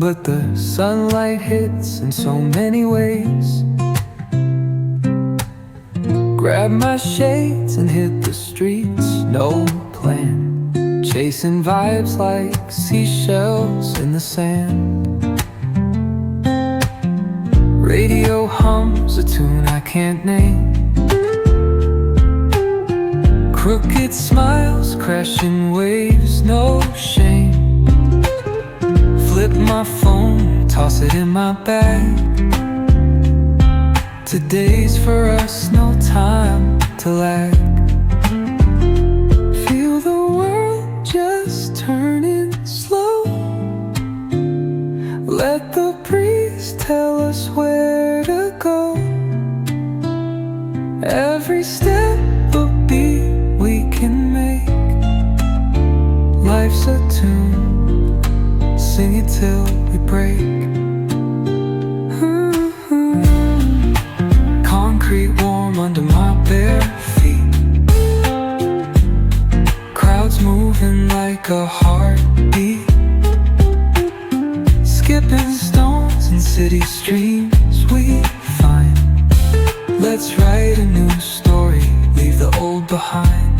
but the sunlight hits in so many ways. Grab my shades and hit the streets, no plan, chasing vibes like seashells in the sand. Radio hums a tune I can't name. Crooked smiles, crashing waves, no shame. Flip my phone, toss it in my bag. Today's for us, no time to lag. Feel the world just turning slow. Let the breeze tell us where to go. Every step a beat we can make. Life's a tune, sing it till we break. Concrete warm under my bare feet. Crowds moving like a heartbeat. Skipping stones in city streams we find. Let's write a new story, leave the old behind.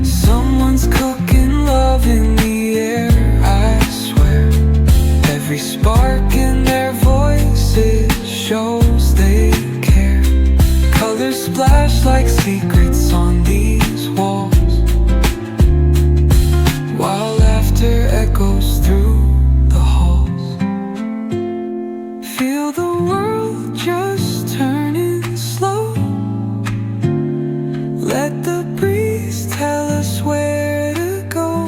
Someone's cooking love in the air, I swear. Every spark in their voices shows they care. Colors splash like secrets on these walls, while laughter echoes through the halls. Feel the world just turning slow. Let the breeze tell us where to go.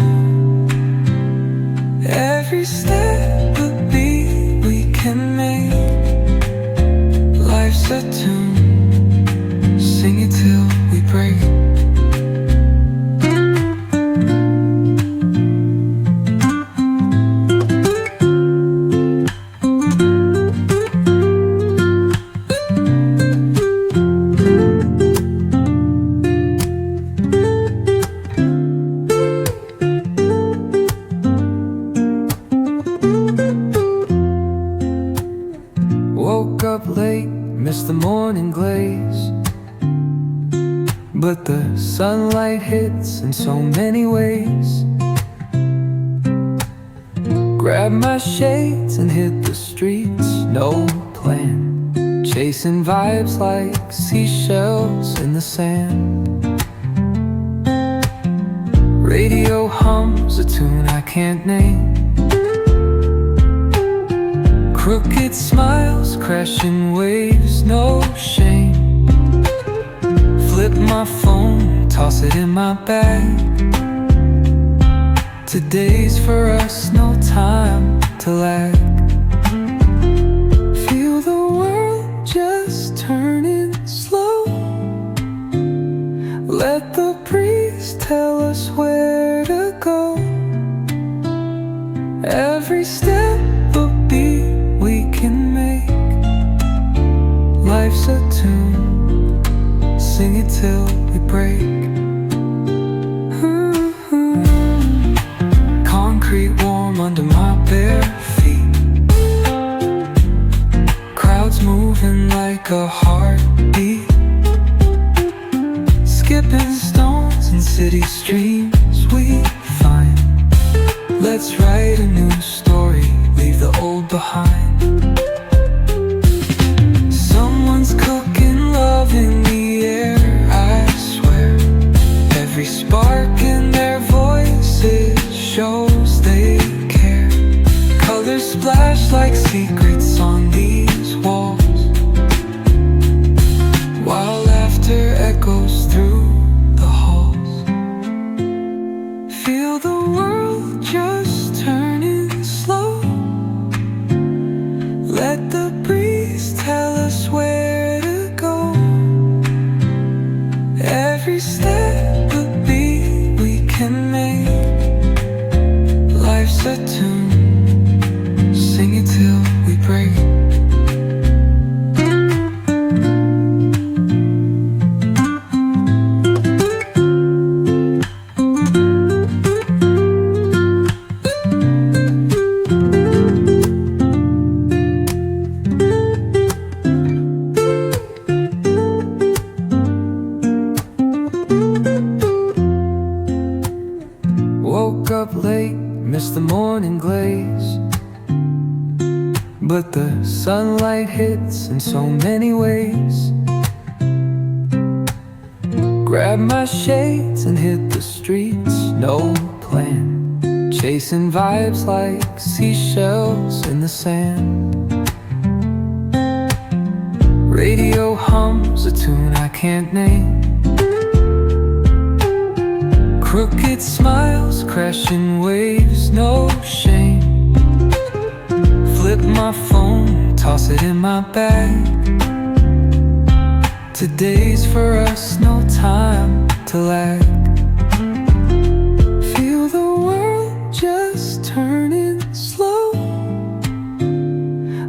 Every step a beat we can make. Life's a tune, sing it till we break. Woke up late, missed the morning glaze, but the sunlight hits in so many ways. Grab my shades and hit the streets, no plan, chasing vibes like seashells in the sand. Radio hums a tune I can't name. Crooked smiles, crashing waves, no shame. Flip my phone, toss it in my bag. Today's for us, no time to lag. Feel the world just turning slow. Let the breeze tell us where to go. Every step a beat we can make. Life's a tune, sing it till we break. Concrete warm under my bare feet. Crowds moving like a heartbeat. Skipping stones in city streams we find. Let's write a new story, leave the old behind. Someone's cooking love in the air, I swear. Every spark in their voices shows they care. Colors splash like secrets on these walls, while laughter echoes through the halls. Feel the world just turning slow. Let the breeze tell us where to go. Every step a beat we can make. Life's a tune, sing it till we break. Woke up late, missed the morning glaze, but the sunlight hits in so many ways. Grabbed my shades and hit the streets, no plan, chasing vibes like seashells in the sand. Radio hums a tune I can't name, crooked smiles, crashing waves, no shame. Flip my phone, toss it in my bag. Today's for us, no time to lag. Feel the world just turning slow.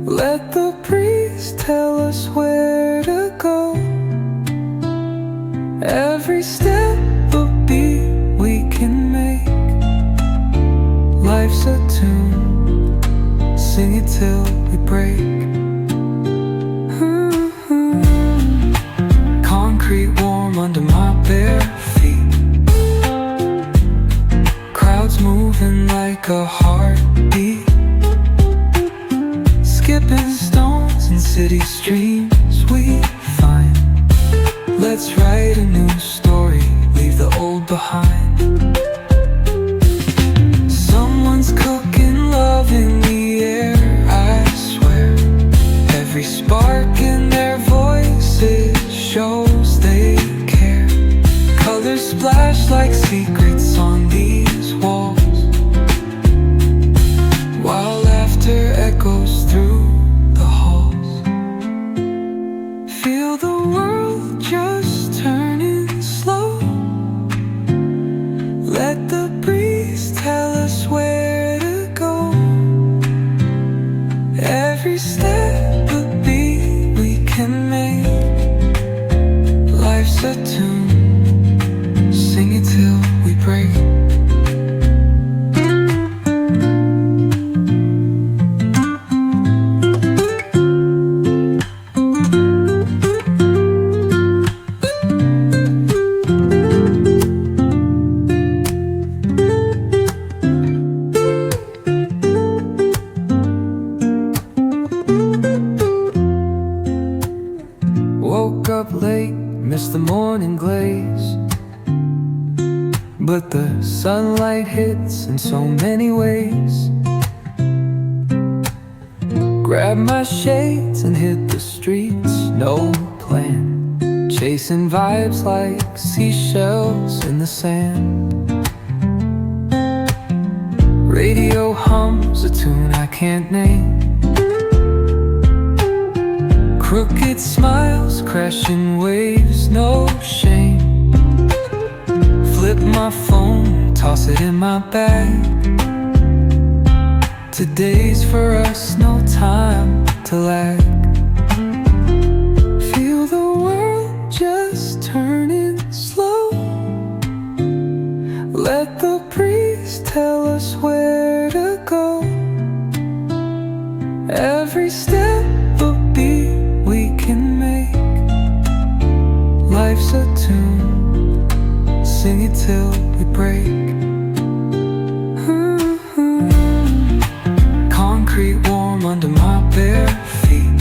Let the breeze tell us where to go. Every step a beat we can make. Life's a tune, sing it till we break. Concrete warm under my bare feet, crowds moving like a heartbeat, skipping stones in city streams we find. Let's write a new story, leave the old behind. Someone's cooking love in the air, I swear. Every spark in their voices shows they care. Colors splash like secrets on these walls, while laughter echoes through the halls. Feel the world just turning slow. Let the breeze tell us where to go. Every step a beat we can make. Life's a tune, sing it till we break. Woke up late, missed the morning glaze, but the sunlight hits in so many ways. Grabbed my shades and hit the streets, no plan, chasing vibes like seashells in the sand. Radio hums a tune I can't name, crooked smiles, crashing waves, no shame. Flip my phone, toss it in my bag. Today's for us, no time to lag. Feel the world just turning slow. Let the breeze tell us where to go. Every step a beat we can make. Life's a tune, sing it till we break. Concrete warm under my bare feet,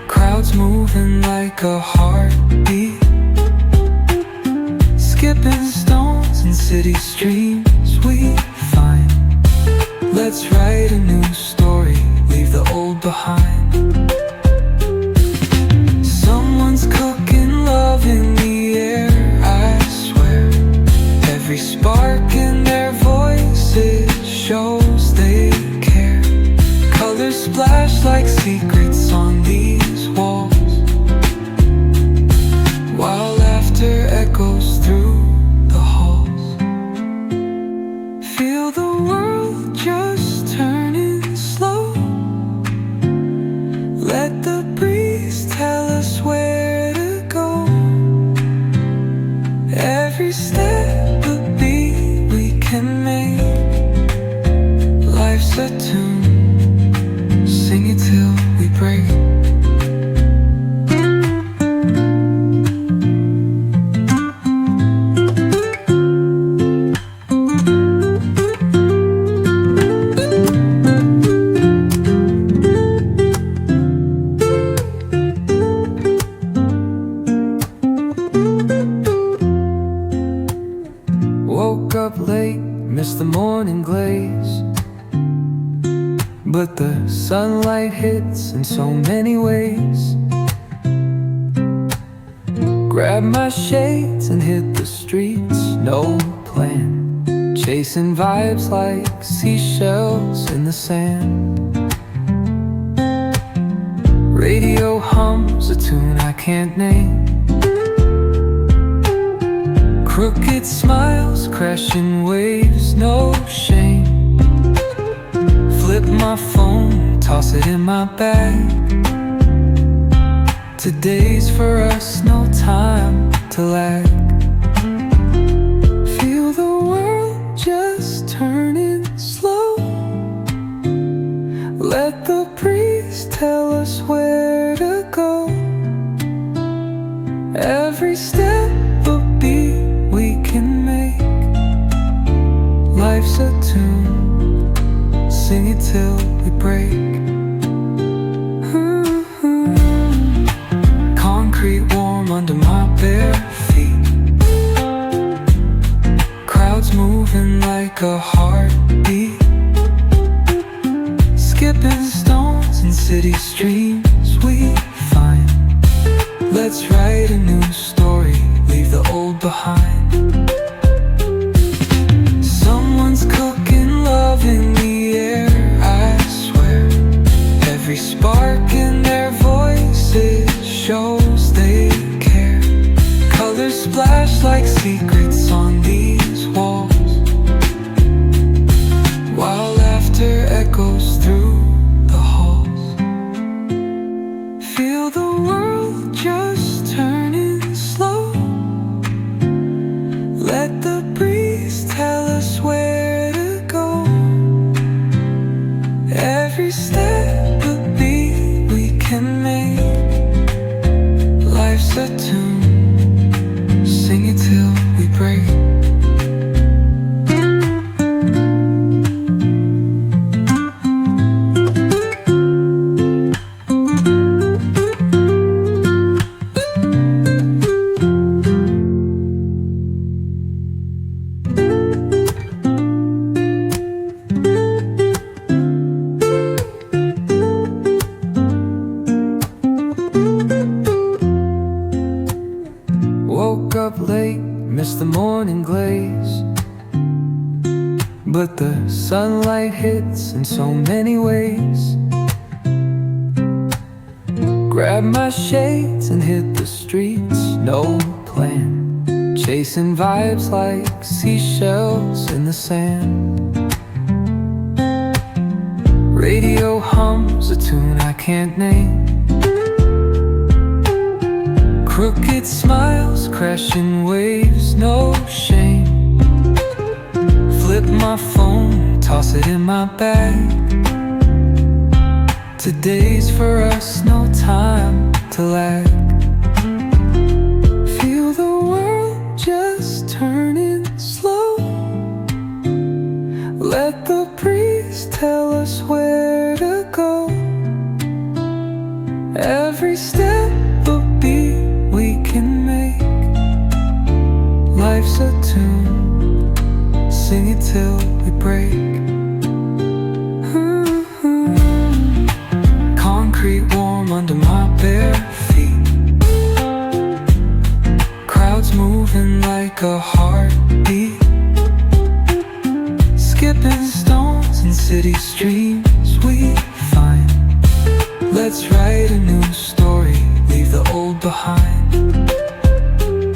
crowds moving like a heartbeat, skipping stones in city streams we find. Let's write a new story, leave the old behind. Someone's cooking love in the air, I swear. Every spark in their voices shows they care. Colors splash like secrets on these walls, while laughter echoes through the halls. Feel the world just turning slow. Let the breeze tell us where to go. Every step a beat we can make. Life's a tune, sing it till we break. late, miss the morning glaze, but the sunlight hits in so many ways. Grab my shades and hit the streets, no plan, chasing vibes like seashells in the sand. Radio hums a tune I can't name, crooked smiles, crashing waves, no shame. Flip my phone, toss it in my bag. Today's for us, no time to lag. Feel the world just turning slow. Let the breeze tell us where to go. Every step a beat we can make. Life's a tune, sing it till we break. Concrete warm under my bare feet, crowds moving like a heartbeat, skipping stones in city streams we find. Let's write a new story, leave the old behind. Someone's cooking love in the air, I swear. Every spark in their voices shows they care. Colors splash like secrets on these walls, while laughter echoes through the halls. Feel the world just turning slow. Let the breeze tell us where to go. Every step a beat we can make. Life's a tune, sing it till we break. Woke up late, missed the morning glaze, but the sunlight hits in so many ways. Grab my shades and hit the streets, no plan, chasing vibes like seashells in the sand. Radio hums a tune I can't name, crooked smiles, crashing waves, no shame. Flip my phone, toss it in my bag. Today's for us, no time to lag. Feel the world just turning slow. Let the breeze tell us where to go. Every step a beat we can make. Life's a tune, sing it till we break. Concrete warm under my bare feet, crowds moving like a heartbeat, skipping stones in city streams we find. Let's write a new story, leave the old behind.